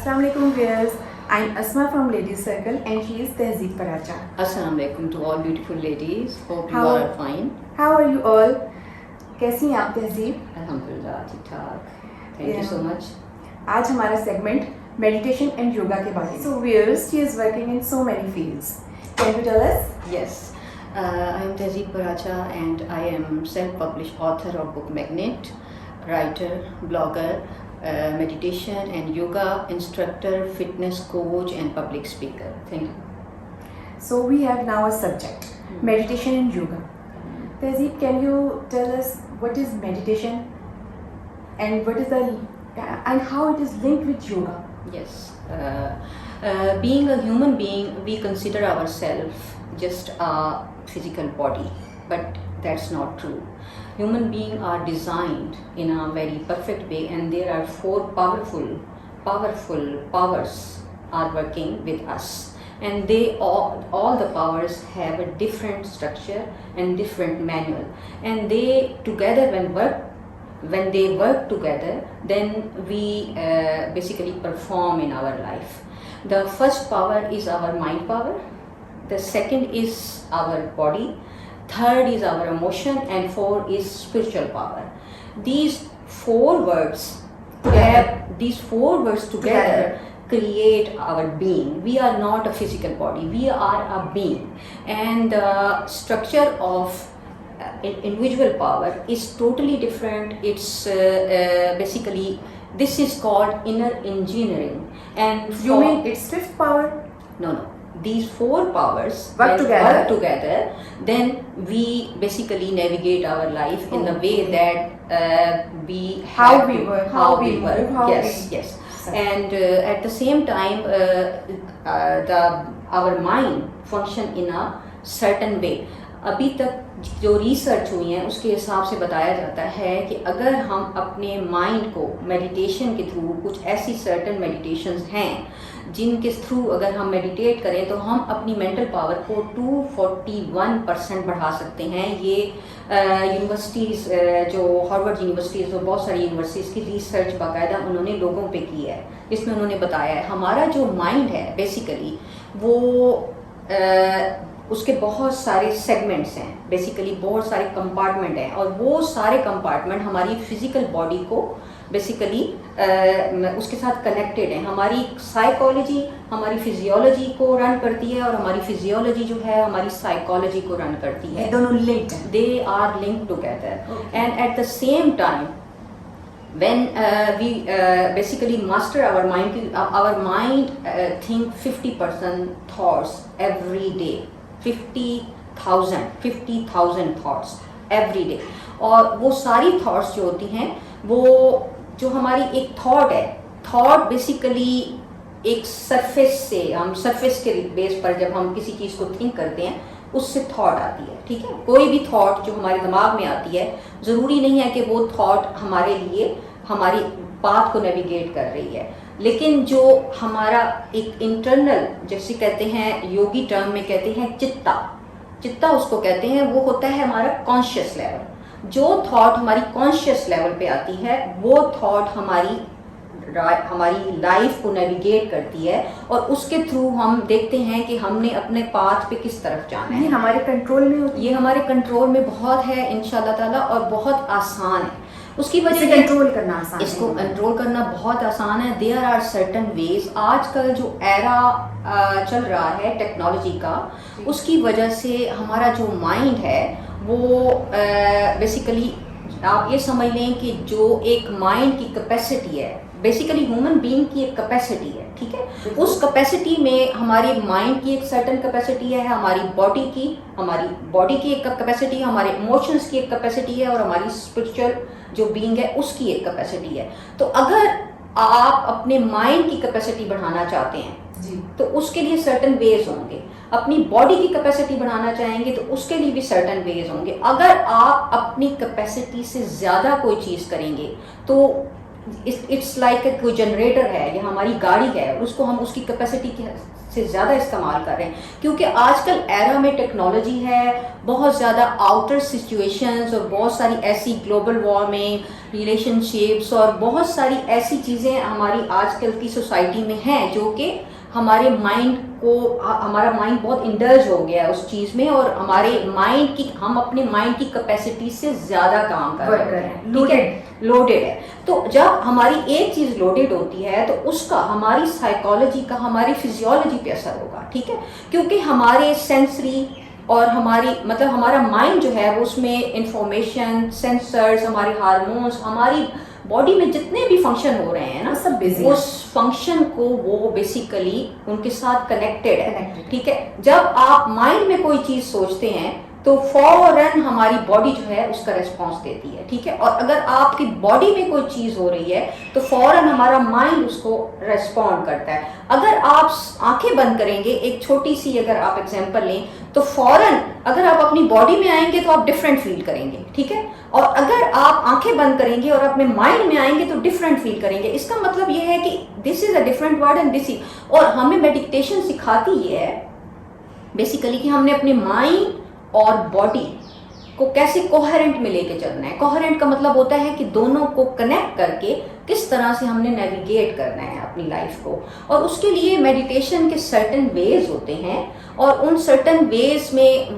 Assalamu alaikum viewers. I'm Asma from Ladies Circle and she is Tehzeeb Paracha. Assalamu alaikum to all beautiful ladies. Hope you How- all are fine. How are you all? कैसी हैं आप तहजीब? Alhamdulillah, ठीक ठाक. Thank Yeah. you so much. आज हमारा segment meditation and yoga के बारे में. So viewers, she is working in so many fields. Can you tell us? Yes, I am Tehzeeb Paracha and I am self-published author of Book Magnet, writer, blogger, meditation and yoga instructor, fitness coach and public speaker. Thank you. So we have now a subject, meditation and yoga. Tehzeeb, can you tell us what is meditation and what is the and how it is linked with yoga? Yes, being a human being, we consider ourselves just a physical body, but that's not true. Human beings are designed in a very perfect way, and there are four powerful powers are working with us, and they all the powers have a different structure and different manual, and they together when they work together, then we basically perform in our life. The first power is our mind power, the second is our body, third is our emotion, and four is spiritual power. These four words together create our being. We are not a physical body, we are a being, and the structure of individual power is totally different. It's basically, this is called inner engineering. And You mean it's fifth power? no, these four powers Work when together. work together, then we basically navigate our life in the way that we How have we to, work, how we move, work. how Yes, we- yes. Sorry. And at the same time, our mind function in a certain way. अभी तक जो research हुई है उसके हिसाब से बताया जाता है कि अगर हम अपने माइंड को मेडिटेशन के थ्रू, कुछ ऐसी सर्टन मेडिटेशंस हैं जिनके थ्रू अगर हम मेडिटेट करें तो हम अपनी मेंटल पावर को 241% बढ़ा सकते हैं. ये यूनिवर्सिटीज़ जो हार्वर्ड यूनिवर्सिटीज़ और बहुत सारी यूनिवर्सिटीज़ की रिसर्च बाकायदा उन्होंने लोगों पे की है, जिसमें उन्होंने बताया है हमारा जो माइंड है बेसिकली वो उसके बहुत सारे सेगमेंट्स हैं, बेसिकली बहुत सारे कंपार्टमेंट हैं, और वो सारे कंपार्टमेंट हमारी फिजिकल बॉडी को बेसिकली उसके साथ कनेक्टेड हैं. हमारी साइकोलॉजी हमारी फिजियोलॉजी को रन करती है और हमारी फिजियोलॉजी जो है हमारी साइकोलॉजी को रन करती है. ये दोनों linked हैं. They are linked together. Okay. And at the same time, when we basically master our mind think 50% thoughts every day, 50,000 thoughts every day. और वो सारी thoughts जो होती हैं, वो जो हमारी एक thought है, thought basically एक सरफेस से, हम सरफेस के बेस पर जब हम किसी चीज़ को थिंक करते हैं उससे थॉट आती है. ठीक है, कोई भी थॉट जो हमारे दिमाग में आती है ज़रूरी नहीं है कि वो थॉट हमारे लिए हमारी पाथ को नेविगेट कर रही है, लेकिन जो हमारा एक इंटरनल, जैसे कहते हैं योगी टर्म में कहते हैं चित्ता उसको कहते हैं, वो होता है हमारा कॉन्शियस लेवल. जो थॉट हमारी कॉन्शियस लेवल पे आती है वो थॉट हमारी लाइफ को नेविगेट करती है, और उसके थ्रू हम देखते हैं कि हमने अपने पाथ पे किस तरफ जाना ये है. हमारे कंट्रोल में होती ये हमारे कंट्रोल में बहुत है इंशाल्लाह ताला, और बहुत आसान है. उसकी है. वजह इसे ये- कंट्रोल करना आसान है. इसको कंट्रोल करना बहुत आसान है. There are certain ways. आजकल जो एरा चल रहा है टेक्नोलॉजी का, उसकी वजह से हमारा जो माइंड है वो बेसिकली आप ये समझ लें कि जो एक माइंड की कैपेसिटी है, बेसिकली ह्यूमन बीइंग की एक कैपेसिटी है. ठीक है, उस कैपेसिटी में हमारी माइंड की एक सर्टन कैपेसिटी है, हमारी बॉडी की एक कैपेसिटी है, हमारे इमोशंस की एक कैपेसिटी है, और हमारी स्पिरिचुअल जो बीइंग है उसकी एक कैपेसिटी है. तो अगर आप अपने माइंड की कैपेसिटी बढ़ाना चाहते हैं जी. तो उसके लिए सर्टन वेज होंगे. अपनी बॉडी की कैपेसिटी बढ़ाना चाहेंगे तो उसके लिए भी सर्टन वेज होंगे. अगर आप अपनी कैपेसिटी से ज़्यादा कोई चीज़ करेंगे तो इट्स लाइक कोई जनरेटर है या हमारी गाड़ी है, उसको हम उसकी कैपेसिटी से ज़्यादा इस्तेमाल कर रहे हैं, क्योंकि आजकल एरा में टेक्नोलॉजी है, बहुत ज़्यादा आउटर सिचुएशंस और बहुत सारी ऐसी ग्लोबल वार्मिंग, रिलेशनशिप्स और बहुत सारी ऐसी चीज़ें हमारी आजकल की सोसाइटी में हैं जो कि हमारे माइंड को, हमारा माइंड बहुत इंडल्ज हो गया है उस चीज़ में, और हमारे माइंड की, हम अपने माइंड की कैपेसिटी से ज़्यादा काम कर रहे हैं, ठीक है, लोडेड है। तो जब हमारी एक चीज़ लोडेड होती है तो उसका हमारी साइकोलॉजी का, हमारी फिजियोलॉजी पे असर होगा, ठीक है, क्योंकि हमारे सेंसरी और हमारी मतलब हमारा माइंड जो है वो उसमें इंफॉर्मेशन, सेंसर्स, हमारे हार्मोन्स, हमारी बॉडी में जितने भी फंक्शन हो रहे हैं ना, सब बिजी, उस फंक्शन को वो बेसिकली उनके साथ कनेक्टेड है, ठीक है। जब आप माइंड में कोई चीज़ सोचते हैं तो फौरन हमारी बॉडी जो है उसका रिस्पॉन्स देती है, ठीक है, और अगर आपकी बॉडी में कोई चीज़ हो रही है तो फौरन हमारा माइंड उसको रेस्पॉन्ड करता है। अगर आप आंखें बंद करेंगे, एक छोटी सी अगर आप एग्जांपल लें, तो फौरन अगर आप अपनी बॉडी में आएंगे तो आप डिफरेंट फील करेंगे, ठीक है, और अगर आप आंखें बंद करेंगे और अपने माइंड में आएंगे तो डिफरेंट फील करेंगे। इसका मतलब ये है कि this is a different word and this is, और हमें मेडिटेशन सिखाती ये है बेसिकली कि हमने अपने माइंड और बॉडी को कैसे कोहेरेंट में लेके चलना है। कोहेरेंट का मतलब होता है कि दोनों को कनेक्ट करके किस तरह से हमने नेविगेट करना है अपनी लाइफ को, और उसके लिए मेडिटेशन के सर्टेन वेज होते हैं, और उन सर्टेन वेज में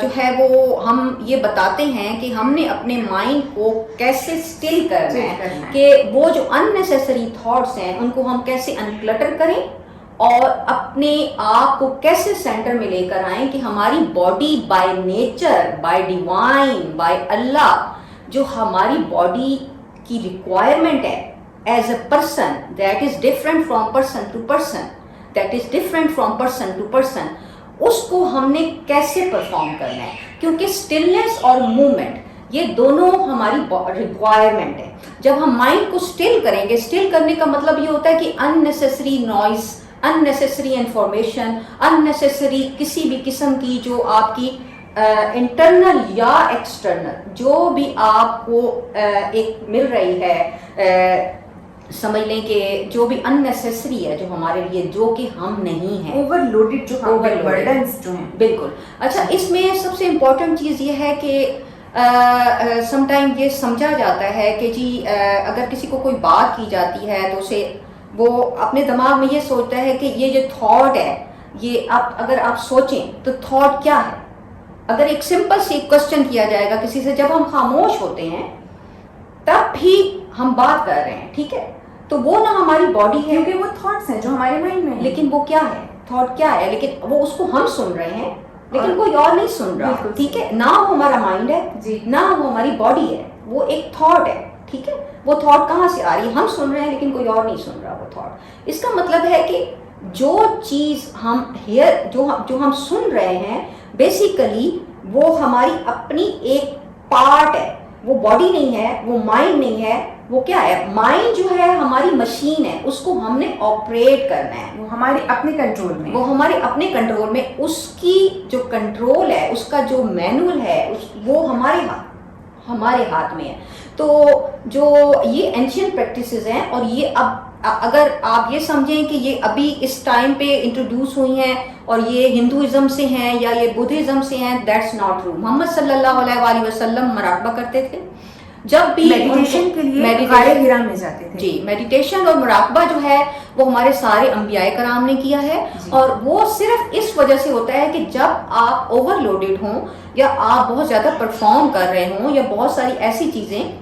जो है वो हम ये बताते हैं कि हमने अपने माइंड को कैसे स्टिल करना है, कि वो जो अननेसेसरी थॉट्स हैं उनको हम कैसे अनक्लटर करें और अपने आप को कैसे सेंटर में लेकर आए कि हमारी body by nature, by divine, by Allah, जो हमारी बॉडी की रिक्वायरमेंट है as a person, that is different from person to person, that is different from person to person, उसको हमने कैसे परफॉर्म करना है, क्योंकि स्टिलनेस और मूवमेंट ये दोनों हमारी रिक्वायरमेंट है। जब हम माइंड को स्टिल करेंगे, स्टिल करने का मतलब ये होता है कि unnecessary noise, unnecessary information, unnecessary किसी भी किस्म की जो आपकी इंटरनल या एक्सटर्नल जो भी आपको एक मिल रही है, समझ लें कि जो भी अननेसेसरी है जो हमारे लिए, जो कि हम नहीं हैं, ओवरलोडेड जो बर्डन्स जो हैं। बिल्कुल। अच्छा, इसमें सबसे इम्पोर्टेंट चीज़ ये है कि समटाइम ये समझा जाता है कि जी अगर किसी को कोई बात की जाती है तो उसे वो अपने दिमाग में ये सोचता है कि ये जो थॉट है, ये आप अगर आप सोचें तो थॉट क्या है। अगर एक सिंपल सी क्वेश्चन किया जाएगा किसी से, जब हम खामोश होते हैं तब भी हम बात कर रहे हैं, ठीक है, तो वो ना हमारी बॉडी है, क्योंकि वो थॉट्स हैं जो हमारे माइंड में है। लेकिन वो क्या है, थॉट क्या है, लेकिन वो उसको हम सुन रहे हैं लेकिन कोई और नहीं सुन रहा, ठीक है, ना वो हमारा माइंड है जी, ना वो हमारी बॉडी है, वो एक थॉट है, ठीक है। वो थॉट कहाँ से आ रही है, हम सुन रहे हैं लेकिन कोई और नहीं सुन रहा वो थॉट। इसका मतलब है कि जो चीज़ हम जो हम सुन रहे हैं बेसिकली वो हमारी अपनी एक पार्ट है, वो बॉडी नहीं है, वो माइंड नहीं है, वो क्या है, माइंड जो है हमारी मशीन है, उसको हमने ऑपरेट करना है, वो हमारे अपने कंट्रोल में, वो हमारे अपने कंट्रोल में, उसकी जो कंट्रोल है, उसका जो मैनुअल है वो हमारे हाथ में है। तो जो ये एंशियंट प्रैक्टिसेस हैं, और ये अब अगर आप ये समझें कि ये अभी इस टाइम पे इंट्रोड्यूस हुई हैं और ये हिंदुइज्म से हैं या ये बुद्धिज्म से हैं, दैट्स नॉट ट्रू। मोहम्मद सल्लल्लाहु अलैहि वसल्लम मुराकबा करते थे, जब भी मेडिटेशन के लिए गारे हिरा में जाते थे जी। मेडिटेशन और मुराकबा जो है वो हमारे सारे अंबियाए कराम ने किया है, और वो सिर्फ इस वजह से होता है कि जब आप ओवरलोडेड हों या आप बहुत ज़्यादा परफॉर्म कर रहे हों या बहुत सारी ऐसी चीज़ें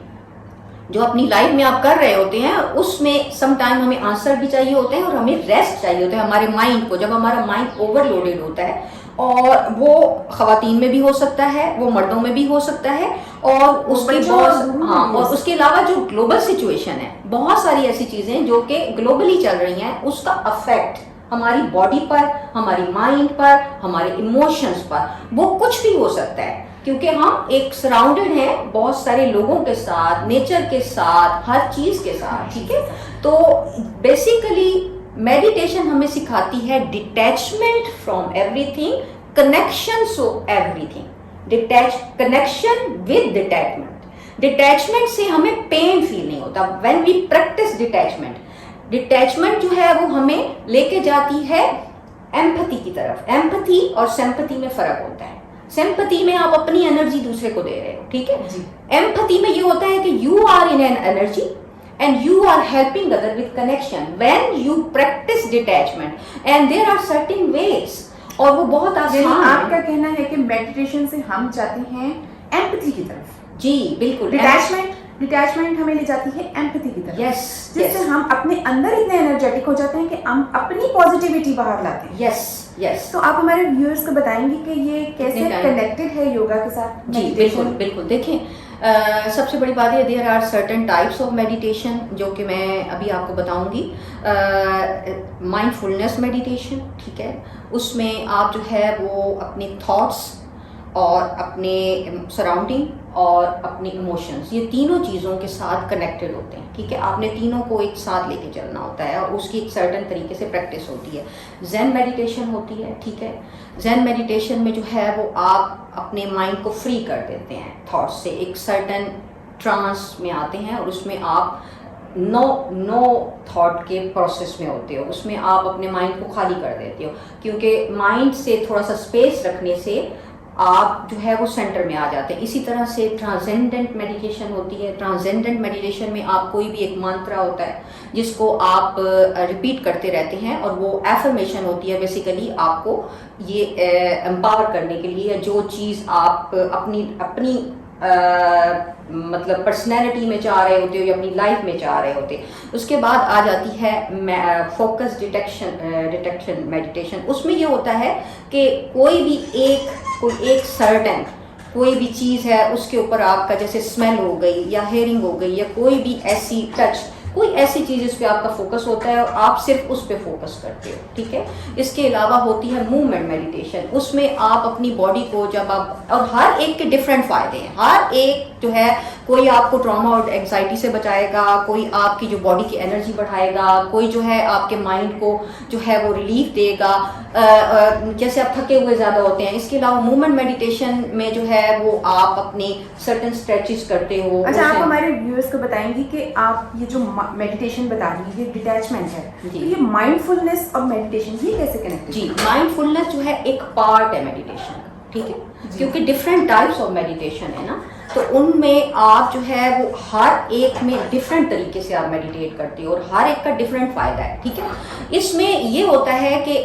जो अपनी लाइफ में आप कर रहे होते हैं, उसमें सम टाइम हमें आंसर भी चाहिए होते हैं और हमें रेस्ट चाहिए होता है हमारे माइंड को। जब हमारा माइंड ओवरलोडेड होता है, और वो ख़वातीन में भी हो सकता है, वो मर्दों में भी हो सकता है, और उसके और उसके अलावा जो ग्लोबल सिचुएशन है, बहुत सारी ऐसी चीज़ें जो कि ग्लोबली चल रही हैं, उसका अफेक्ट हमारी बॉडी पर, हमारी माइंड पर, हमारे इमोशंस पर, वो कुछ भी हो सकता है, क्योंकि हम एक सराउंडेड हैं बहुत सारे लोगों के साथ, नेचर के साथ, हर चीज़ के साथ, ठीक है। तो बेसिकली मेडिटेशन हमें सिखाती है detachment from everything, connection so everything, connection with detachment. Detachment से हमें पेन फील नहीं होता when we practise detachment. Detachment जो है वो हमें लेके जाती है एम्पैथी की तरफ। एम्पैथी और सिंपैथी में फर्क होता है। सिंपैथी में आप अपनी एनर्जी दूसरे को दे रहे हो, ठीक है। जी। एम्पैथी में ये होता है कि you are in an energy and you are helping other with connection when you practice detachment and there are certain ways और वो बहुत आसान है। आपका कहना है कि मेडिटेशन से हम जाते हैं एम्पैथी की तरफ। जी बिल्कुल। डिटैचमेंट हमें ले जाती है एम्पैथी की तरफ। यस, जिससे हम अपने अंदर इतने एनर्जेटिक हो जाते हैं कि हम अपनी पॉजिटिविटी बाहर लाते हैं। Yes yes. तो आप हमारे व्यूअर्स को बताएंगे कि ये कैसे कनेक्टेड है योगा के साथ? जी बिल्कुल बिल्कुल। देखें, सबसे बड़ी बात है there are certain types of meditation जो कि मैं अभी आपको बताऊंगी। माइंडफुलनेस मेडिटेशन, ठीक है, उसमें आप जो है वो अपने थॉट्स और अपने सराउंडिंग और अपने इमोशंस, ये तीनों चीज़ों के साथ कनेक्टेड होते हैं, ठीक है। आपने तीनों को एक साथ लेके चलना होता है और उसकी एक सर्टेन तरीके से प्रैक्टिस होती है। ज़ेन मेडिटेशन होती है, ठीक है। ज़ेन मेडिटेशन में जो है वो आप अपने माइंड को फ्री कर देते हैं थॉट्स से, एक सर्टेन ट्रांस में आते हैं और उसमें आप नो थॉट के प्रोसेस में होते हो। उसमें आप अपने माइंड को खाली कर देते हो, क्योंकि माइंड से थोड़ा सा स्पेस रखने से आप जो है वो सेंटर में आ जाते हैं। इसी तरह से ट्रांसेंडेंट मेडिटेशन होती है। ट्रांसेंडेंट मेडिटेशन में आप कोई भी एक मंत्र होता है जिसको आप रिपीट करते रहते हैं और वो एफर्मेशन होती है बेसिकली आपको ये एम्पावर करने के लिए, जो चीज़ आप अपनी मतलब पर्सनैलिटी में चाह रहे होते हो या अपनी लाइफ में चाह रहे होते। उसके बाद आ जाती है फोकस डिटेक्शन मेडिटेशन। उसमें ये होता है कि कोई एक सर्टेन कोई भी चीज़ है उसके ऊपर आपका जैसे स्मेल हो गई या हेयरिंग हो गई या कोई भी ऐसी टच, कोई ऐसी चीज़ इस पे आपका फोकस होता है और आप सिर्फ उस पे फोकस करते हो, ठीक है। इसके अलावा होती है मूवमेंट मेडिटेशन। उसमें आप अपनी बॉडी को जब आप, और हर एक के डिफरेंट फ़ायदे हैं। हर एक जो है, कोई आपको ट्रॉमा और एग्जाइटी से बचाएगा, कोई आपकी जो बॉडी की एनर्जी बढ़ाएगा, कोई जो है आपके माइंड को जो है वो रिलीफ देगा, जैसे आप थके हुए ज़्यादा होते हैं। इसके अलावा मूवमेंट मेडिटेशन में जो है वो आप अपने सर्टेन स्ट्रेचेस करते हो। अच्छा, आप हमारे व्यूअर्स को बताएंगी कि आप ये जो मेडिटेशन बता रही है डिटैचमेंट है, तो ये माइंडफुलनेस और मेडिटेशन ये कैसे कनेक्टेड? जी, माइंडफुलनेस जो है एक पार्ट है मेडिटेशन का, ठीक है, क्योंकि डिफरेंट टाइप्स ऑफ मेडिटेशन है ना, तो उनमें आप जो है वो हर एक में डिफरेंट तरीके से आप मेडिटेट करते हो और हर एक का डिफरेंट फ़ायदा है, ठीक है। इसमें ये होता है कि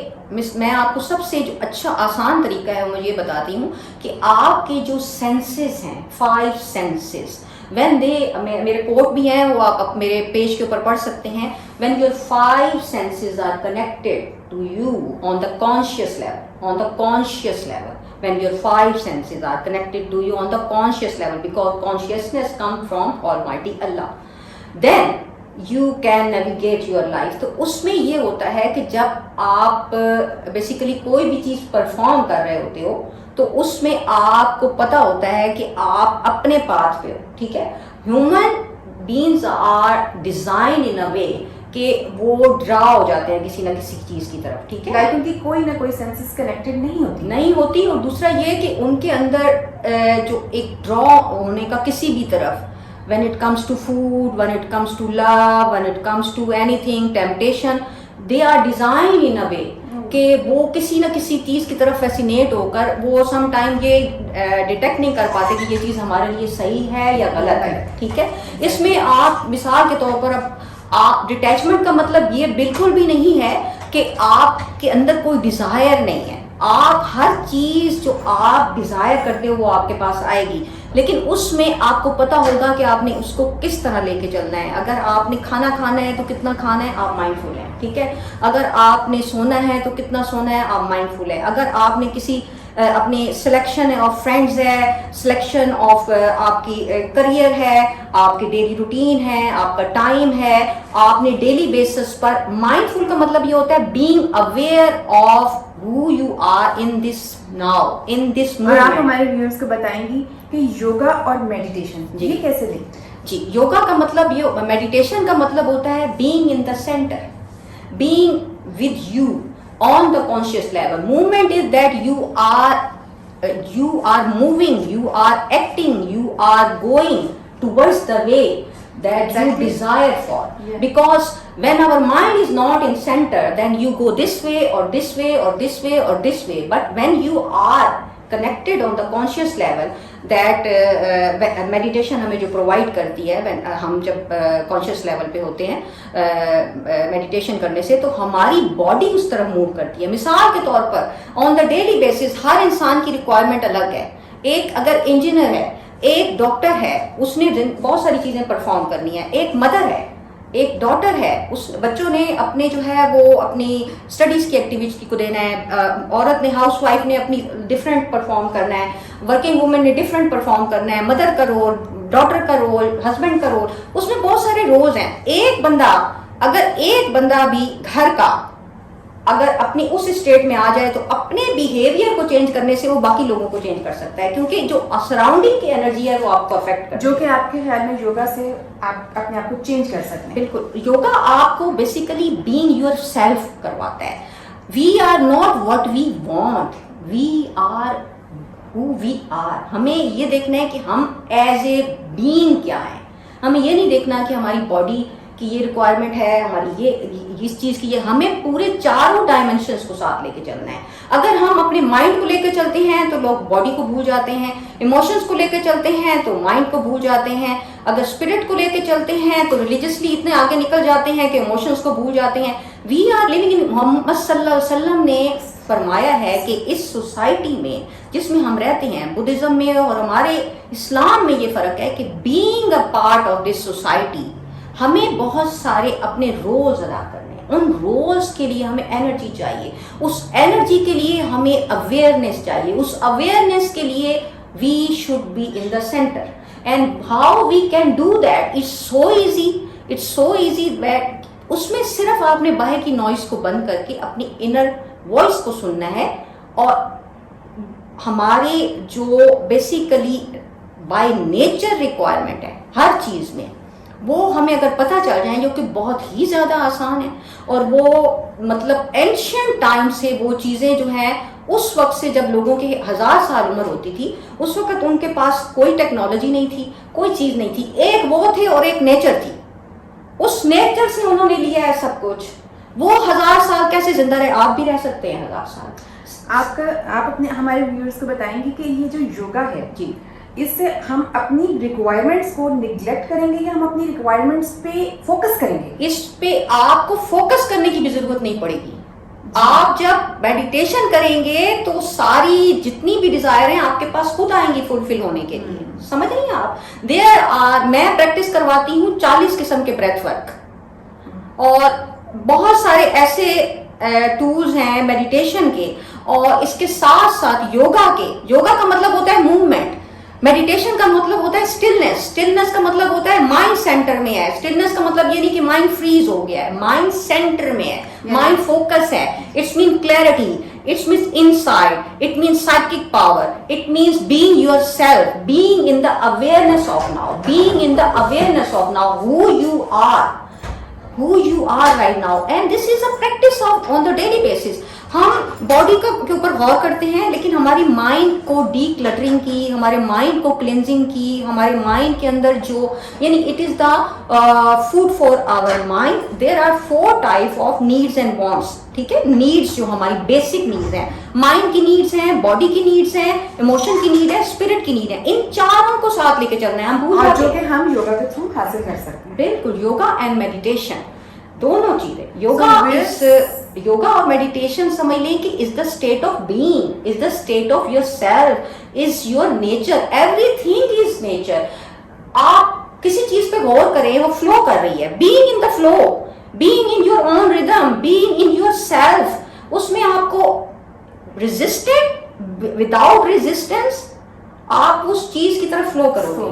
मैं आपको सबसे जो अच्छा आसान तरीका है वो ये बताती हूँ कि आपके जो सेंसेस हैं, 5 सेंसेस, व्हेन दे, मेरे कोट भी हैं वो आप मेरे पेज के ऊपर पढ़ सकते हैं। When your 5 senses are connected to you on the conscious level, when your 5 senses are connected to you on the conscious level, because consciousness comes from Almighty Allah, then you can navigate your life। तो उसमें ये होता है कि जब आप basically कोई भी चीज़ परफॉर्म कर रहे होते हो तो उसमें आपको पता होता है कि आप अपने पाथ पे हो, ठीक है। Human beings are design in a way कि वो ड्रा हो जाते हैं किसी ना किसी चीज़ की तरफ, ठीक है, लाइक उनकी कोई ना कोई सेंसेस कनेक्टेड नहीं होती। और दूसरा ये कि उनके अंदर जो एक ड्रॉ होने का किसी भी तरफ, when it comes to food, when it comes to love, when it comes to anything, temptation, they are designed in a way कि वो किसी ना किसी चीज़ की तरफ फैसिनेट होकर वो सम टाइम ये डिटेक्ट नहीं कर पाते कि ये चीज़ हमारे लिए सही है या गलत है, ठीक है। इसमें आप मिसाल के तौर पर आप डिटैचमेंट का मतलब ये बिल्कुल भी नहीं है कि आपके अंदर कोई डिज़ायर नहीं है। आप हर चीज़ जो आप डिज़ायर करते हो वो आपके पास आएगी, लेकिन उसमें आपको पता होगा कि आपने उसको किस तरह लेके चलना है। अगर आपने खाना खाना है तो कितना खाना है, आप माइंडफुल हैं, ठीक है। अगर आपने सोना है तो कितना सोना है, आप माइंडफुल है। अगर आपने किसी अपनी सिलेक्शन ऑफ फ्रेंड्स है, सिलेक्शन ऑफ आपकी करियर है, आपकी डेली रूटीन है, आपका टाइम है, आपने डेली बेसिस पर, माइंडफुल का मतलब ये होता है being aware of who you are in this now, in this moment। और आप हमारे व्यूअर्स को बताएंगी कि योगा और मेडिटेशन ये कैसे लिंक्ड है? जी, योगा का मतलब ये, मेडिटेशन का मतलब होता है being in the center, being with you on the conscious level। Movement is that you are moving, you are acting, you are going towards the way that you Exactly. desire for. Yeah. Because when our mind is not in center, then you go this way or this way or this way or this way. But when you are connected on the conscious level, that meditation हमें जो provide करती है, when हम जब conscious level पे होते हैं meditation करने से, तो हमारी body उस तरफ move करती है. मिसाल के तौर पर on the daily basis हर इंसान की requirement अलग है. एक अगर इंजीनियर है, एक डॉक्टर है, उसने बहुत सारी चीज़ें परफॉर्म करनी है. एक मदर है, एक डॉटर है, उस बच्चों ने अपने जो है वो अपनी स्टडीज़ की एक्टिविटी को देना है. औरत ने, हाउस वाइफ ने अपनी डिफरेंट परफॉर्म करना है. वर्किंग वुमेन ने डिफरेंट परफॉर्म करना है. मदर का रोल, डॉटर का रोल, हस्बैंड का रोल, उसमें बहुत सारे रोल्स हैं. एक बंदा भी घर का अगर अपनी उस स्टेट में आ जाए तो अपने बिहेवियर को चेंज करने से वो बाकी लोगों को चेंज कर सकता है, क्योंकि जो सराउंडिंग की एनर्जी है वो आपको अफेक्ट करती है. जो कि आपके ख्याल में योगा से आप अपने आप को चेंज कर सकते हैं. बिल्कुल. योगा आपको बेसिकली बीइंग योर सेल्फ करवाता है. We are not what we want, we are who we are. हमें ये देखना है कि हम एज ए बीइंग क्या है. हमें ये नहीं देखना कि हमारी बॉडी कि ये रिक्वायरमेंट है, हमारी ये इस चीज़ की, ये हमें पूरे चारों डायमेंशंस को साथ लेके चलना है. अगर हम अपने माइंड को लेकर चलते हैं तो लोग बॉडी को भूल जाते हैं. इमोशंस को लेकर चलते हैं तो माइंड को भूल जाते हैं. अगर स्पिरिट को लेकर चलते हैं तो रिलीजियसली इतने आगे निकल जाते हैं कि इमोशंस को भूल जाते हैं. We are living in, Muhammad सल्लल्लाहु अलैहि वसल्लम ने फरमाया है कि इस सोसाइटी में जिसमें हम रहते हैं, बुद्धिज्म में और हमारे इस्लाम में ये फ़र्क है कि being a part of this society हमें बहुत सारे अपने रोल्स अदा करने हैं. उन रोल्स के लिए हमें एनर्जी चाहिए. उस एनर्जी के लिए हमें अवेयरनेस चाहिए. उस अवेयरनेस के लिए we should be in the centre. And how we can do that, it's so easy that उसमें सिर्फ आपने बाहर की नॉइस को बंद करके अपनी इनर वॉइस को सुनना है. और हमारे जो बेसिकली बाय नेचर रिक्वायरमेंट है हर चीज़ में, वो हमें अगर पता चल जाए, जो कि बहुत ही ज़्यादा आसान है. और वो मतलब एंशियंट टाइम से वो चीज़ें जो हैं, उस वक्त से जब लोगों की 1000 साल उम्र होती थी, उस वक्त उनके पास कोई टेक्नोलॉजी नहीं थी, कोई चीज़ नहीं थी. एक वो थे और एक नेचर थी. उस नेचर से उन्होंने लिया है सब कुछ. वो 1000 साल कैसे जिंदा रहे, आप भी रह सकते हैं 1000 साल. आप अपने हमारे व्यूअर्स को बताएंगे कि ये जो योगा है जी, इससे हम अपनी रिक्वायरमेंट्स को निग्लेक्ट करेंगे या हम अपनी रिक्वायरमेंट्स पे फोकस करेंगे? इस पे आपको फोकस करने की भी जरूरत नहीं पड़ेगी. आप जब मेडिटेशन करेंगे तो सारी जितनी भी डिजायर हैं आपके पास खुद आएंगी फुलफिल होने के लिए. समझ रही हैं आप? मैं प्रैक्टिस करवाती हूँ 40 किस्म के ब्रेथ वर्क और बहुत सारे ऐसे टूल्स हैं मेडिटेशन के, और इसके साथ साथ योगा का मतलब होता है मूवमेंट. मेडिटेशन का मतलब होता है स्टिलनेस का मतलब होता है माइंड सेंटर में है. स्टिलनेस का मतलब ये नहीं कि माइंड फ्रीज हो गया है, माइंड सेंटर में है, माइंड फोकस है. It's mean clarity, it's means insight, it means psychic power, it means being yourself, being in the awareness of now, being in the awareness of now, who you are right now. And this is a practice on the daily basis. हम body के ऊपर गौर करते हैं, लेकिन हमारी mind को D cluttering की, हमारे माइंड को क्लिनजिंग की, हमारे माइंड के अंदर जो यानी it is the food for our mind. There are 4 type of needs and wants. ठीक है, नीड्स जो हमारी बेसिक नीड्स हैं, माइंड की नीड्स हैं, बॉडी की नीड्स हैं, इमोशन की नीड है, स्पिरिट की नीड है. इन चारों को साथ लेके चलना है. हम भूल और जाते जो हैं. कि हम योगा के थ्रू हासिल कर सकते हैं. बिल्कुल, योगा एंड मेडिटेशन दोनों चीजें. योगा और मेडिटेशन समझ लें कि is the state of being, is the state of your self, is your nature. Everything is nature. आप किसी चीज पे गौर करें, वो फ्लो कर रही है. Being in the flow, being in your own rhythm, being in your self. उसमें आपको रेजिस्टेंट, विदाउट रेजिस्टेंस आप उस चीज की तरफ फ्लो करोगे.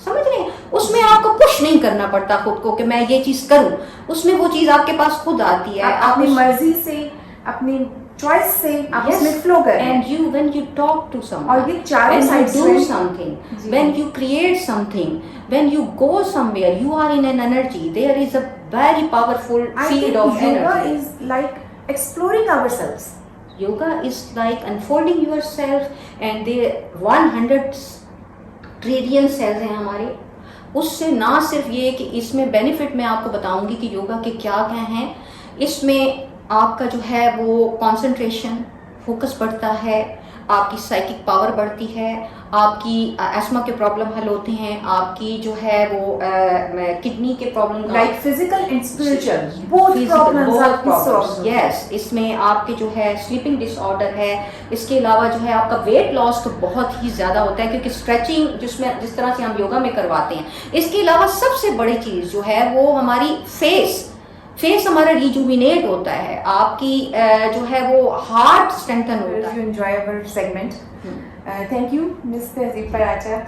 समझ रहे हैं? उसमें आपको पुश नहीं करना पड़ता खुद को कि मैं ये चीज करूं. उसमें वो चीज आपके पास खुद आती है. आप अपनी मर्जी से, अपनी चॉइस से आप उसमें फ्लो करें. And when you talk to someone, और ये चारों when you sides do में- something, जी. when you create something, when you go somewhere, you are in an energy. There is a very powerful I think field of yoga energy. is like exploring ourselves. Yoga is like unfolding yourself, and there 100 trillion cells हैं हमारे. उससे ना सिर्फ ये कि इसमें benefit मैं आपको बताऊंगी कि योगा के क्या क्या हैं, इसमें आपका जो है वो कंसंट्रेशन, फोकस बढ़ता है, आपकी साइकिक पावर बढ़ती है, आपकी एस्मा के प्रॉब्लम हल होते हैं, आपकी जो है वो किडनी के problem Like physical and spiritual, both problems are solved. Yes, इसमें आपके जो है स्लीपिंग डिसऑर्डर है, इसके अलावा जो है आपका वेट लॉस तो बहुत ही ज़्यादा होता है क्योंकि स्ट्रेचिंग जिसमें जिस तरह से हम योगा में करवाते हैं। इसके अलावा सबसे बड़ी चीज़ जो है वो हमारी फेस हमारा रिजुविनेट होता है, आपकी जो है वो हार्ट स्ट्रेंथन होता If है। you enjoy our segment, thank you, Ms. Tehzeeb Paracha.